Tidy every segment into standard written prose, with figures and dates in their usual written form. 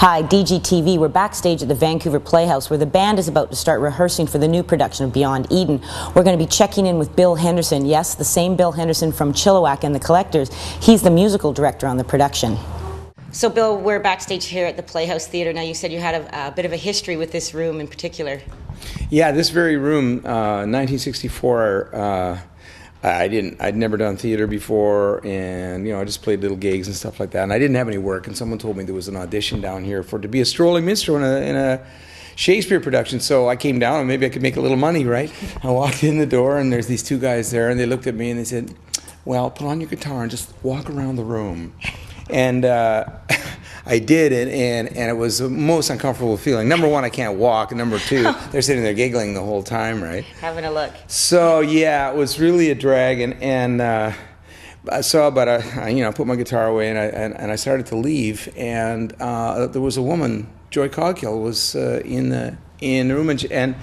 Hi, DGTV. We're backstage at the Vancouver Playhouse where the band is about to start rehearsing for the new production of Beyond Eden. We're going to be checking in with Bill Henderson. Yes, the same Bill Henderson from Chilliwack and the Collectors. He's the musical director on the production. So Bill, we're backstage here at the Playhouse Theatre. Now, you said you had a bit of a history with this room in particular. Yeah, this very room, 1964, I'd never done theater before, and I just played little gigs and stuff like that, and I didn't have any work, and someone told me there was an audition down here to be a strolling minstrel in a Shakespeare production. So I came down and maybe I could make a little money, right? I walked in the door and there's these two guys there, and they looked at me and they said, well, put on your guitar and just walk around the room. And I did it, and it was the most uncomfortable feeling. Number one, I can't walk, and number two, they're sitting there giggling the whole time, right? Having a look. So yeah, it was really a drag, and I put my guitar away, and I started to leave, and there was a woman, Joy Coghill, was in the room, and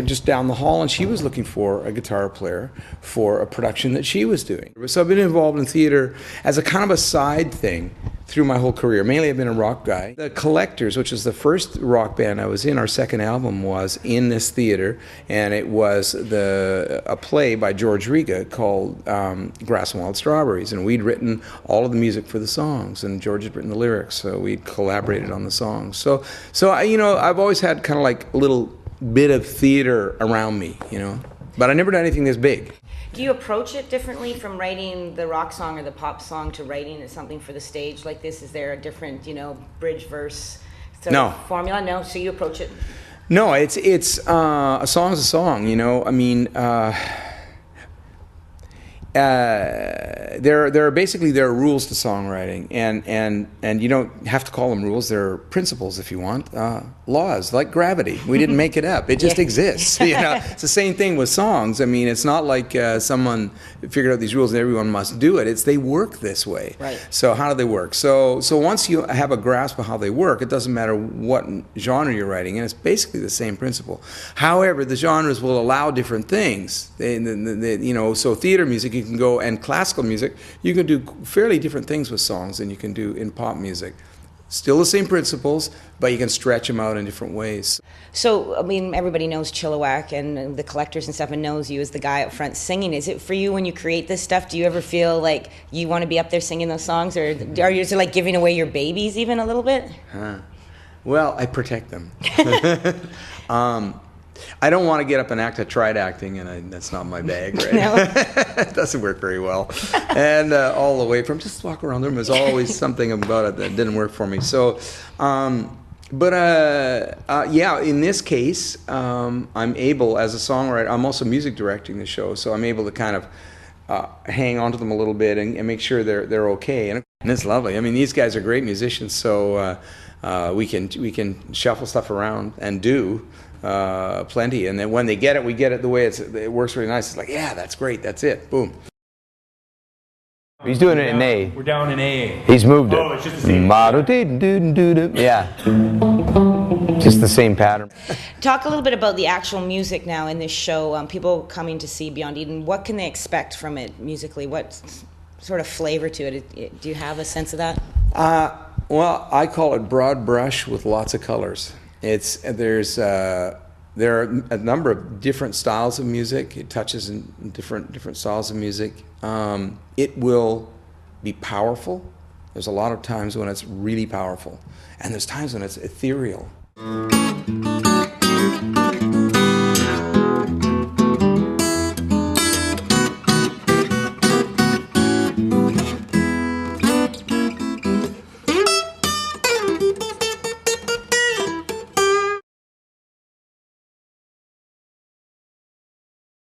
just down the hall, and she was looking for a guitar player for a production that she was doing. So I've been involved in theater as a kind of a side thing through my whole career. Mainly I've been a rock guy. The Collectors, which is the first rock band I was in, our second album was in this theater, and it was a play by George Riga called Grass and Wild Strawberries, and we'd written all of the music for the songs, and George had written the lyrics, so we'd collaborated on the songs. So I've always had kind of like a little bit of theater around me, but I never done anything this big. Do you approach it differently from writing the rock song or the pop song to writing something for the stage like this? Is there a different, bridge verse sort of formula? No, so you approach it? No, it's a song's a song, I mean, there are rules to songwriting, and you don't have to call them rules. They're principles, if you want, laws like gravity. We didn't make it up; it just exists. It's the same thing with songs. I mean, it's not like someone figured out these rules and everyone must do it. They work this way. Right. So how do they work? So once you have a grasp of how they work, it doesn't matter what genre you're writing, and it's basically the same principle. However, the genres will allow different things. So theater music, you can go, and classical music, you can do fairly different things with songs than you can do in pop music. Still the same principles, but you can stretch them out in different ways. So, I mean, everybody knows Chilliwack and the Collectors and stuff, and knows you as the guy up front singing. Is it for you when you create this stuff, do you ever feel like you want to be up there singing those songs, or are you like giving away your babies even a little bit? Well, I protect them. I don't want to get up and act. I tried acting, and that's not my bag, right? No. It doesn't work very well. And all the way from just walk around the room, there's always something about it that didn't work for me. So, in this case, I'm able, as a songwriter, I'm also music directing the show, so I'm able to kind of hang on to them a little bit and make sure they're okay. And it's lovely. I mean, these guys are great musicians, so we can shuffle stuff around and do plenty, and then when they get it, we get it the way it works really nice. It's like, yeah, that's great, that's it, boom. He's doing it in A. We're down in A. He's moved it. Oh, it's just the same. Yeah. Just the same pattern. Talk a little bit about the actual music now in this show. People coming to see Beyond Eden, what can they expect from it musically? What sort of flavor to it? Do you have a sense of that? Well, I call it broad brush with lots of colors. There are a number of different styles of music. It touches in different styles of music. It will be powerful. There's a lot of times when it's really powerful, and there's times when it's ethereal.